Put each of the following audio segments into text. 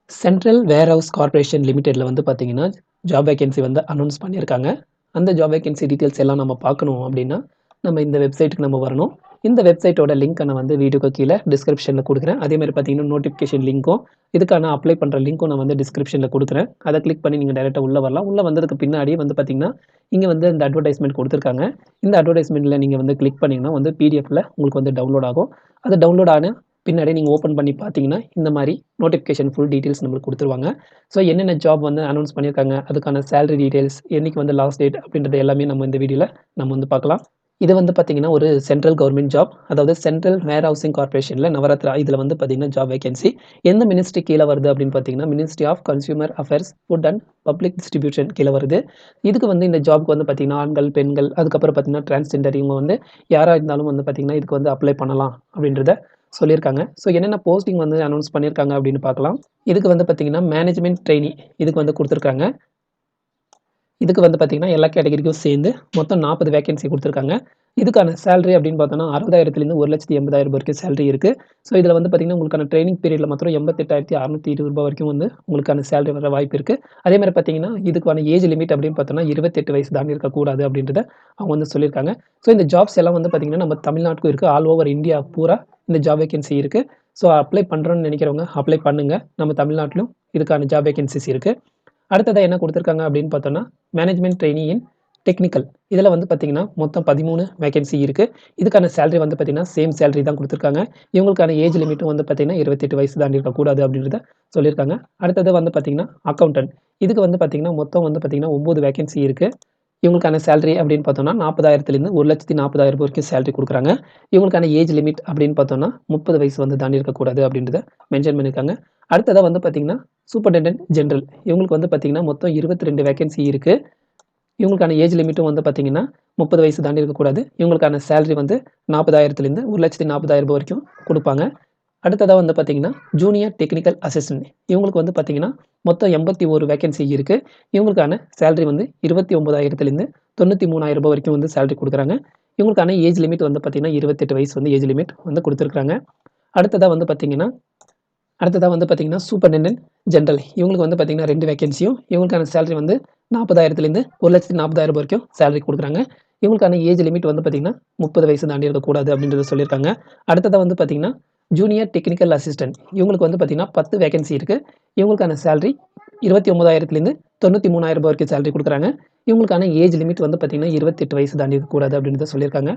Central warehouse corporation லிமிடெட்ல வந்து பார்த்தீங்கன்னா, job vacancy வந்து அனௌன்ஸ் பண்ணியிருக்காங்க. அந்த ஜாப் வேக்கன்சி டீட்டெயில்ஸ் எல்லாம் நம்ம பார்க்கணும் அப்படின்னா, நம்ம இந்த வெப்சைட்டுக்கு நம்ம வரணும். இந்த வெப்சைட்டோட லிங்க்க நான் வந்து வீடியோக்கு கீழ டிஸ்கிரிப்ஷன்ல குடுக்குறேன். அதேமாரி பார்த்தீங்கன்னா, நோட்டிஃபிகேஷன் லிங்க்கும், இதுக்கான அப்ளை பண்ற லிங்க்கும் நான் வந்து டிஸ்கிரிப்ஷன்ல குடுக்குறேன். அத கிளிக் பண்ணி நீங்க டைரக்ட்டா உள்ள வரலாம். உள்ள வந்ததுக்கு பின்னாடி வந்து பார்த்தீங்கன்னா, இங்க வந்து இந்த அட்வர்டைஸ்மென்ட் குடுத்துருக்காங்க. இந்த அட்வர்டைஸ்மென்ட்ல நீங்க வந்து கிளிக் பண்ணீங்கன்னா வந்து பிடிஎஃப்ல உங்களுக்கு வந்து டவுன்லோட் ஆகும். அது டவுன்லோட் ஆன பின்னாடி நீங்க ஓப்பன் பண்ணி பார்த்தீங்கன்னா, இந்த மாரி நோட்டிஃபிகேஷன் ஃபுல் டீட்டெயில்ஸ் நம்மளுக்கு குடுத்துருவாங்க. ஸோ என்னென்ன ஜாப் வந்து அனௌன்ஸ் பண்ணியிருக்காங்க, அதுக்கான சேலரி டீட்டெயில்ஸ், என்னைக்கு வந்து லாஸ்ட் டேட் அப்படின்றது எல்லாமே நம்ம இந்த வீடியோல நம்ம வந்து பார்க்கலாம். இது வந்து பார்த்தீங்கன்னா, ஒரு சென்ட்ரல் கவர்ன்மென்ட் ஜாப். அதாவது சென்ட்ரல் வேர் ஹவுசிங் கார்ப்பரேஷன்ல நவரத்னா இதுல வந்து பார்த்தீங்கன்னா, ஜாப் வேக்கன்சி. எந்த மினிஸ்ட்ரி கீழ வருது அப்படின்னு பார்த்தீங்கன்னா, ministry of consumer affairs, food and public distribution கீழ வருது. இதுக்கு வந்து இந்த ஜாப்க்கு வந்து பார்த்தீங்கன்னா, ஆண்கள், பெண்கள், அதுக்கப்புறம் பார்த்தீங்கன்னா, டிரான்ஸ்ஜெண்டர் இவங்க வந்து யாரா இருந்தாலும் வந்து பார்த்தீங்கன்னா, இதுக்கு வந்து அப்ளை பண்ணலாம் அப்படின்றத சொல்லியிருக்காங்க. ஸோ என்னென்ன போஸ்டிங் வந்து அனௌன்ஸ் பண்ணியிருக்காங்க அப்படின்னு பார்க்கலாம். இதுக்கு வந்து பார்த்தீங்கன்னா, மேனேஜ்மென்ட் ட்ரெய்னி இதுக்கு வந்து குடுத்துருக்காங்க. இதுக்கு வந்து பார்த்தீங்கன்னா, எல்லா கேட்டகரிக்கும் சேர்ந்து மொத்தம் 40 வேக்கன்சி குடுத்துருக்காங்க. இதுக்கான சேலரி அப்படின்னு பார்த்தோம்னா, 60,000லேருந்து ரூ. 1,80,000 வரைக்கும் சேலரி இருக்கு. ஸோ இதில வந்து பார்த்தீங்கன்னா, உங்களுக்கான ட்ரெய்னிங் பீரியட்ல மாத்திரம் ரூ. 88,620 வரைக்கும் வந்து உங்களுக்கான சேலரி வர வாய்ப்பு இருக்கு. அதேமாரி பார்த்தீங்கன்னா, இதுக்கான ஏஜ் லிமிட் அப்படின்னு பார்த்தோம்னா, 28 வயசு தாண்டி இருக்கக்கூடாது அப்படின்றத அவங்க வந்து சொல்லியிருக்காங்க. ஸோ இந்த ஜாப்ஸ் எல்லாம் வந்து பார்த்தீங்கன்னா, நம்ம தமிழ்நாட்டுக்கும் இருக்கு. ஆல் ஓவர் இந்தியா பூரா இந்த ஜாப் வேக்கன்சி இருக்கு. ஸோ அப்ளை பண்றோம்னு நினைக்கிறவங்க அப்ளை பண்ணுங்க. நம்ம தமிழ்நாட்டிலும் இதுக்கான ஜாப் வேக்கன்சிஸ் இருக்கு. அடுத்ததா என்ன குடுத்துருக்காங்க அப்படின்னு பார்த்தோம்னா, மேனேஜ்மென்ட் ட்ரெய்னி இன் டெக்னிக்கல். இதில வந்து பார்த்தீங்கன்னா, மொத்தம் 13 வேக்கன்சி இருக்கு. இதுக்கான சேலரி வந்து பார்த்தீங்கன்னா, சேம் சேலரி தான் குடுத்துருக்காங்க. இவங்களுக்கான ஏஜ் லிமிட்டும் வந்து பார்த்தீங்கன்னா, 28 வயசு தாண்டி இருக்கக்கூடாது அப்படின்றத சொல்லியிருக்காங்க. அடுத்தது வந்து பார்த்தீங்கன்னா, அக்கவுண்டன்ட். இதுக்கு வந்து பார்த்தீங்கன்னா, மொத்தம் வந்து பார்த்தீங்கன்னா, 9 வேக்கன்சி இருக்கு. இவங்களுக்கான சேலரி அப்படின்னு பார்த்தோம்னா, 40,000லேருந்து ரூ. 1,40,000 வரைக்கும் சேலரி குடுக்குறாங்க. இவங்களுக்கான ஏஜ் லிமிட் அப்படின்னு பார்த்தோம்னா, 30 வயசு வந்து தாண்டி இருக்கக்கூடாது அப்படின்றத மென்ஷன் பண்ணியிருக்காங்க. அடுத்ததா வந்து பார்த்தீங்கன்னா, சூப்பர்டென்டென்ட் ஜெனரல். இவங்களுக்கு வந்து பார்த்தீங்கன்னா, மொத்தம் 22 வேக்கன்சி இருக்கு. இவங்களுக்கான ஏஜ் லிமிட்டும் வந்து பார்த்தீங்கன்னா, 30 வயசு தாண்டி இருக்கக்கூடாது. இவங்களுக்கான சேலரி வந்து 40,000லேருந்து ரூ. 1,40,000 வரைக்கும் குடுப்பாங்க. அடுத்ததா வந்து பார்த்தீங்கன்னா, ஜூனியர் டெக்னிக்கல் அசிஸ்டன்ட். இவங்களுக்கு வந்து பார்த்தீங்கன்னா, மொத்தம் 81 வேக்கன்சி இருக்கு. இவங்களுக்கான சேலரி வந்து 29,000லேருந்து ரூ. 93,000 வரைக்கும் வந்து சேலரி குடுக்குறாங்க. இவங்களுக்கான ஏஜ் லிமிட் வந்து பார்த்தீங்கன்னா, 28 வயசு வந்து ஏஜ் லிமிட் வந்து குடுத்துருக்காங்க. அடுத்ததா வந்து பார்த்தீங்கன்னா சூப்பர்டென்டென்ட் ஜெனரல். இவங்களுக்கு வந்து பார்த்தீங்கன்னா 2 வேக்கன்சியும் இவங்களுக்கான சேலரி வந்து 40,000லேருந்து ரூ. 1,40,000 வரைக்கும் சேலரி குடுக்குறாங்க. இவங்களுக்கான ஏஜ் லிமிட் வந்து பார்த்தீங்கன்னா, 30 வயசு தாண்டி இருக்கக்கூடாது அப்படின்றத சொல்லியிருக்காங்க. அடுத்ததா வந்து பார்த்தீங்கன்னா, ஜூனியர் டெக்னிக்கல் அசிஸ்டன்ட். இவங்களுக்கு வந்து பார்த்தீங்கன்னா 10 வேக்கன்சி இருக்கு. இவங்களுக்கான சேலரி 29,000லேருந்து ரூ. 93,000 வரைக்கும் சேலரி குடுக்குறாங்க. இவங்களுக்கான ஏஜ் லிமிட் வந்து பார்த்தீங்கன்னா, 28 வயசு தாண்டி இருக்கக்கூடாது அப்படின்றத சொல்லியிருக்காங்க.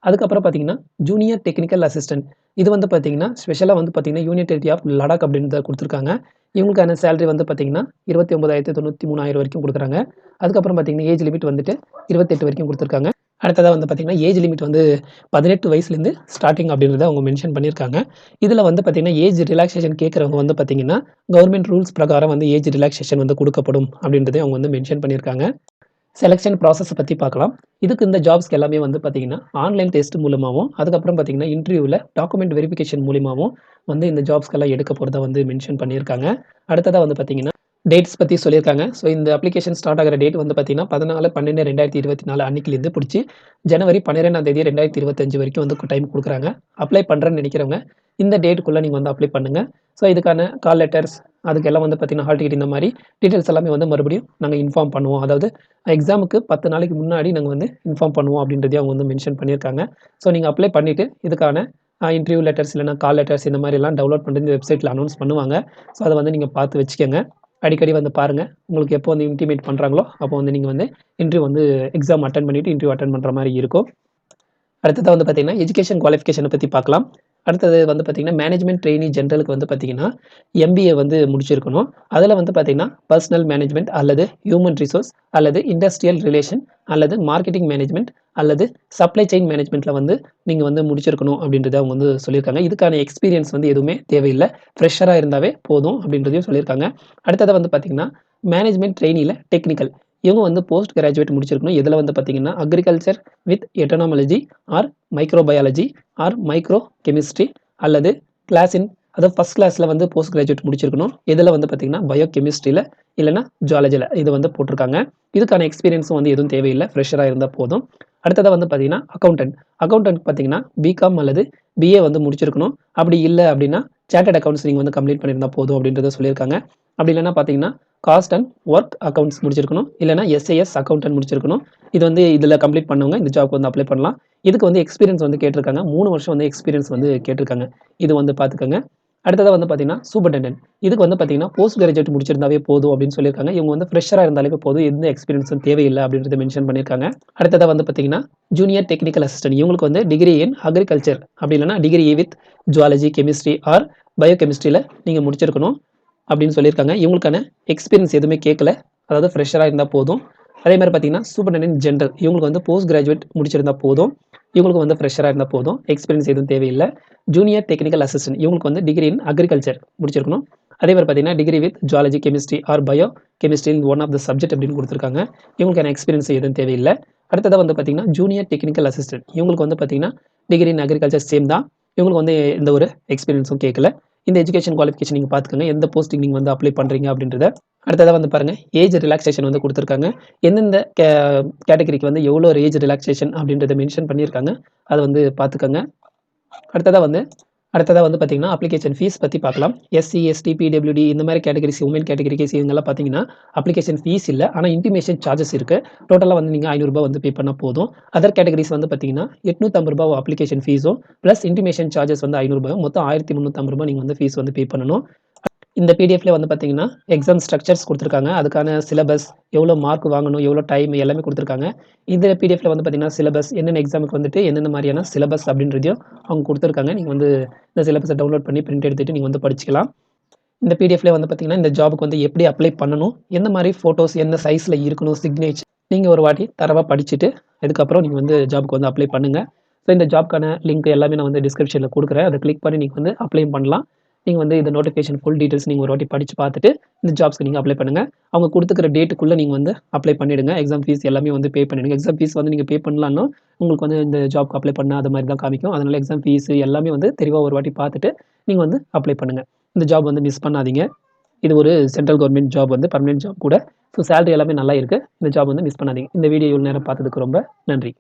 அதுக்கப்புறம் பார்த்தீங்கன்னா, ஜூனியர் டெக்னிக்கல் அசிஸ்டன்ட். இது வந்து பார்த்தீங்கன்னா, ஸ்பெஷலா வந்து பார்த்தீங்கன்னா, யூனியன் டெரிட்டரி ஆஃப் லடாக் அப்படின்றத குடுத்துருக்காங்க. இவங்களுக்கான சேலரி வந்து பார்த்தீங்கன்னா, 29,93,000 வரைக்கும் குடுக்குறாங்க. அதுக்கப்புறம் பார்த்தீங்கன்னா, ஏஜ் லிமிட் வந்துட்டு 28 வரைக்கும் குடுத்துருக்காங்க. அடுத்ததா வந்து பார்த்தீங்கன்னா, ஏஜ் லிமிட் வந்து 18 வயசுலேருந்து ஸ்டார்ட்டிங் அப்படின்றத அவங்க மென்ஷன் பண்ணியிருக்காங்க. இதில வந்து பார்த்தீங்கன்னா, ஏஜ் ரிலாக்சேஷன் கேட்கிறவங்க வந்து பார்த்தீங்கன்னா, கவர்ன்மென்ட் ரூல்ஸ் பிரகாரம் வந்து ஏஜ் ரிலாக்சேஷன் வந்து குடுக்கப்படும் அப்படின்றதையும் அவங்க வந்து மென்ஷன் பண்ணியிருக்காங்க. செலக்ஷன் ப்ராசஸ பத்தி பார்க்கலாம். இதுக்கு இந்த ஜாப்ஸ்க்கு எல்லாமே வந்து பார்த்தீங்கன்னா, ஆன்லைன் டெஸ்ட் மூலமாவும், அதுக்கப்புறம் பார்த்தீங்கன்னா, இன்டர்வியூல டாக்குமெண்ட் வெரிஃபிகேஷன் மூலியமாவும் வந்து இந்த ஜாப்ஸ்க்கெல்லாம் எடுக்க போறதா வந்து மென்ஷன் பண்ணியிருக்காங்க. அடுத்ததா வந்து பார்த்தீங்கன்னா, டேட்ஸ் பத்தி சொல்லியிருக்காங்க. ஸோ இந்த அப்ளிகேஷன் ஸ்டார்ட் ஆகுற டேட் வந்து பார்த்தீங்கன்னா, 14/12/2024 அன்னைக்கிலேருந்து புடிச்சு ஜனவரி 12ஆம் தேதி 2025 வரைக்கும் வந்து டைம் குடுக்குறாங்க. அப்ளை பண்றேன்னு நெனைக்கிறவங்க, இந்த டேட்க்குள்ள நீங்க வந்து அப்ளை பண்ணுங்க. ஸோ இதுக்கான கால் லெட்டர்ஸ் அதுக்கெல்லாம் வந்து பார்த்தீங்கன்னா, ஹால் டிக்கெட் இந்த மாரி டீட்டெயில்ஸ் எல்லாமே வந்து மறுபடியும் நாங்க இன்ஃபார்ம் பண்ணுவோம். அதாவது எக்ஸாமுக்கு 10 நாளைக்கு முன்னாடி நாங்க வந்து இன்ஃபார்ம் பண்ணுவோம் அப்படின்றதையும் அவங்க வந்து மென்ஷன் பண்ணியிருக்காங்க. ஸோ நீங்க அப்ளை பண்ணிட்டு இதுக்கான இன்டர்வியூ லெட்டர்ஸ் இல்லன்னா கால் லெட்டர்ஸ் இந்த மாரிலாம் டவுன்லோட் பண்ணிட்டு இந்த வெப்சைட்ல அனௌன்ஸ் பண்ணுவாங்க. ஸோ அத வந்து நீங்க பார்த்து வச்சுக்கங்க. அடிக்கடி வந்து பாருங்க. உங்களுக்கு எப்போ வந்து இன்டிமேட் பண்றாங்களோ, அப்போ வந்து நீங்க வந்து இன்டர்வியூ வந்து எக்ஸாம் அட்டெண்ட் பண்ணிட்டு இன்டர்வியூ அட்டெண்ட் பண்ற மாரி இருக்கும். அடுத்ததா வந்து பார்த்தீங்கன்னா, எஜுகேஷன் குவாலிஃபிகேஷன பத்தி பார்க்கலாம். அடுத்தது வந்து பார்த்தீங்கன்னா, மேனேஜ்மென்ட் ட்ரெய்னி ஜெனரலுக்கு வந்து பார்த்தீங்கன்னா, எம்பிஏ வந்து முடிச்சிருக்கணும். அதுல வந்து பார்த்தீங்கன்னா, பர்சனல் மேனேஜ்மென்ட் அல்லது ஹியூமன் ரிசோர்ஸ் அல்லது இண்டஸ்ட்ரியல் ரிலேஷன் அல்லது மார்க்கெட்டிங் மேனேஜ்மென்ட் அல்லது சப்ளை செயின் மேனேஜ்மென்ட்ல வந்து நீங்க வந்து முடிச்சிருக்கணும் அப்படின்றத அவங்க வந்து சொல்லியிருக்காங்க. இதுக்கான எக்ஸ்பீரியன்ஸ் வந்து எதுவுமே தேவையில்ல. ஃப்ரெஷரா இருந்தாவே போதும் அப்படின்றதையும் சொல்லியிருக்காங்க. அடுத்ததா வந்து பார்த்தீங்கன்னா, மேனேஜ்மென்ட் ட்ரெய்னில டெக்னிக்கல். இவங்க வந்து போஸ்ட் கிராஜுவேட் முடிச்சிருக்கணும். இதுல வந்து பார்த்தீங்கன்னா, agriculture with entomology or microbiology or micro chemistry அல்லது கிளாஸ் இன் அதாவது ஃபர்ஸ்ட் கிளாஸ்ல வந்து போஸ்ட் கிராஜுவேட் முடிச்சிருக்கணும். இதுல வந்து பார்த்தீங்கன்னா, பயோ கெமிஸ்ட்ரில இல்லன்னா ஜுவாலஜில இது வந்து போட்டிருக்காங்க. இதுக்கான எக்ஸ்பீரியன்ஸும் வந்து எதுவும் தேவையில்ல. ஃப்ரெஷரா இருந்தா போதும். அடுத்ததா வந்து பார்த்தீங்கன்னா, அக்கவுண்டன்ட். அக்கவுண்டன்ட் பார்த்தீங்கன்னா, பிகாம் அல்லது பிஏ வந்து முடிச்சிருக்கணும். அப்படி இல்ல அப்படின்னா, சார்ட்டர்ட் அக்கவுண்ட்ஸ் நீங்கள் வந்து கம்ப்ளீட் பண்ணியிருந்தா போதும் அப்படின்றத சொல்லியிருக்காங்க. அப்படி இல்லைன்னா பார்த்தீங்கன்னா காஸ்ட் அண்ட் ஒர்க் அக்கவுண்ட்ஸ் முடிச்சிருக்கணும். இல்லைனா எஸ்ஏஎஸ் அக்கவுண்டன்ட் முடிச்சிருக்கணும். இது வந்து இதில் கம்ப்ளீட் பண்ணவங்க இந்த ஜாப்க்கு வந்து அப்ளை பண்ணலாம். இதுக்கு வந்து எக்ஸ்பீரியன்ஸ் வந்து கேட்டிருக்காங்க. 3 வருஷம் வந்து எக்ஸ்பீரியன்ஸ் வந்து கேட்டிருக்காங்க. இது வந்து பார்த்துக்கோங்க. அடுத்ததாக வந்து பார்த்தீங்கன்னா சூப்பர்டெண்டன்ட். இதுக்கு வந்து பார்த்தீங்கன்னா போஸ்ட் கிராஜுவேட் முடிச்சிருந்தாவே போதும் அப்படின்னு சொல்லியிருக்காங்க. இவங்க வந்து ஃப்ரெஷராக இருந்தாலே போதும், எந்த எக்ஸ்பீரியன்ஸும் தேவையில்லை அப்படின்றத மென்ஷன் பண்ணியிருக்காங்க. அடுத்ததாக வந்து பார்த்தீங்கன்னா ஜூனியர் டெக்னிக்கல் அசிஸ்டன்ட். இவங்களுக்கு வந்து டிகிரி இன் அக்ரிகல்ச்சர் அப்படி இல்லைனா degree with zoology, chemistry or bio கெமிஸ்ட்ரியில் நீங்கள் முடிச்சிருக்கணும் அப்படின்னு சொல்லியிருக்காங்க. இவங்களுக்கான எக்ஸ்பீரியன்ஸ் எதுவுமே கேட்கல, அதாவது ஃப்ரெஷராக இருந்தால் போதும். அதே மாதிரி பார்த்தீங்கன்னா சூப்பர்டெண்டன்ட் ஜென்ரல். இவங்களுக்கு வந்து போஸ்ட் கிராஜுவேட் முடிச்சிருந்தா போதும். இவங்களுக்கு வந்து ஃப்ரெஷராக இருந்தால் போதும், எக்ஸ்பீரியன்ஸ் எதுவும் தேவையில்லை. Junior technical assistant. இவங்களுக்கு வந்து டிகிரி இன் அக்ரிகல்ச்சர் முடிச்சிருக்கணும். அதே மாதிரி பார்த்தீங்கன்னா degree with zoology, chemistry or bio chemistry in one of the subject அப்படின்னு கொடுத்துருக்காங்க. இவங்களுக்கான எக்ஸ்பீரியன்ஸ் எதுவும் தேவையில்லை. அடுத்ததாக வந்து பார்த்தீங்கன்னா ஜூனியர் டெக்னிக்கல் அசிஸ்டன்ட். இவங்களுக்கு வந்து பார்த்தீங்கன்னா டிகிரி இன் அக்ரிகல்ச்சர் சேம் தான். இவங்களுக்கு வந்து எந்த ஒரு எக்ஸ்பீரியன்ஸும் கேட்கல. இந்த எஜுகேஷன் குவாலிஃபிகேஷன் நீங்கள் பார்த்துக்கோங்க, எந்த போஸ்டிங் நீங்கள் வந்து அப்ளை பண்ணுறீங்க அப்படின்றத. அடுத்ததாக வந்து பாருங்கள் ஏஜ் ரிலாக்ஸேஷன் வந்து கொடுத்துருக்காங்க. எந்தெந்த கேட்டகரிக்கு வந்து எவ்வளோ ஒரு ஏஜ் ரிலாக்ஸேஷன் அப்படின்றத மென்ஷன் பண்ணியிருக்காங்க, அதை வந்து பார்த்துக்கோங்க. அடுத்ததாக வந்து பார்த்தீங்கன்னா அப்ளிகேஷன் ஃபீஸ் பற்றி பார்க்கலாம். எஸ்சி, எஸ்டி, பிடபிள்யூடி இந்த மாதிரி கேட்டகரிஸ், உமன் கேட்டகரிஸ் இவங்கெல்லாம் பார்த்தீங்கன்னா அப்ளிகேஷன் ஃபீஸ் இல்லை, ஆனால் இன்டிமேஷன் சார்ஜஸ் இருக்குது. டோட்டலாக வந்து நீங்கள் ₹500 வந்து பே பண்ணால் போதும். அதர் கேட்டகரிஸ் வந்து பார்த்தீங்கன்னா ₹850 அப்ளிகேஷன் ஃபீஸும் ப்ளஸ் இன்டிமேஷன் சார்ஜஸ் வந்து ₹500, மொத்தம் ₹1350 நீங்கள் வந்து ஃபீஸ் வந்து பே பண்ணணும். இந்த பிடிஎஃப்ல வந்து பார்த்தீங்கன்னா எக்ஸாம் ஸ்ட்ரக்சர்ஸ் கொடுத்துருக்காங்க. அதுக்கான சிலபஸ், எவ்வளோ மார்க் வாங்கணும், எவ்வளோ டைம் எல்லாமே கொடுத்துருக்காங்க. இந்த பிடிஎஃப்ல வந்து பார்த்தீங்கன்னா சிலபஸ் என்னென்ன எக்ஸாமுக்கு வந்துட்டு என்னென்ன மாதிரியான சிலபஸ் அப்படின்றதையும் அவங்க கொடுத்துருக்காங்க. நீங்கள் வந்து இந்த சிலபஸை டவுன்லோட் பண்ணி பிரிண்ட் எடுத்துகிட்டு நீங்கள் வந்து படிச்சுக்கலாம். இந்த பிடிஎஃப்ல வந்து பார்த்தீங்கன்னா இந்த ஜாபுக்கு வந்து எப்படி அப்ளை பண்ணணும், எந்த மாதிரி ஃபோட்டோஸ் என்ன சைஸில் இருக்கணும், சிக்னேச்சர் நீங்கள் ஒரு வாட்டி தரவாக படிச்சுட்டு அதுக்கப்புறம் நீங்கள் வந்து ஜாபுக்கு வந்து அப்ளை பண்ணுங்கள். ஸோ இந்த ஜாப்க்கான லிங்க் எல்லாமே நான் வந்து டிஸ்கிரிப்ஷனில் கொடுக்குறேன். அதை கிளிக் பண்ணி நீங்கள் வந்து அப்ளையும் பண்ணலாம். நீங்கள் வந்து இந்த நோட்டிஃபிகேஷன் ஃபுல் டீட்டெயில்ஸ் நீங்கள் ஒரு வாட்டி படித்து பார்த்துட்டு இந்த ஜாப்ஸ்க்கு நீங்கள் அப்ளை பண்ணுங்கள். அவங்க கொடுத்துக்கிற டேட்டுக்குள்ளே நீங்கள் வந்து அப்ளை பண்ணிவிடுங்க. எக்ஸாம் ஃபீஸ் எல்லாமே வந்து பே பண்ணிவிடுங்க. எக்ஸாம் ஃபீஸ் வந்து நீங்கள் பே பண்ணலான்னா உங்களுக்கு வந்து இந்த ஜாப்க்கு அப்ளை பண்ண அது மாதிரி தான் காமிக்கும். அதனால் எக்ஸாம் ஃபீஸ் எல்லாமே வந்து தெளிவாக ஒரு வாட்டி பார்த்துட்டு நீங்கள் வந்து அப்ளை பண்ணுங்கள். இந்த ஜாப் வந்து மிஸ் பண்ணாதீங்க. இது ஒரு சென்ட்ரல் கவர்மெண்ட் ஜாப், வந்து பர்மனெண்ட் ஜாப் கூட. ஸோ சேலரி எல்லாமே நல்லா இருக்குது. இந்த ஜாப் வந்து மிஸ் பண்ணாதீங்க. இந்த வீடியோ இவ்வளோ நேரம் பார்த்ததுக்கு ரொம்ப நன்றி.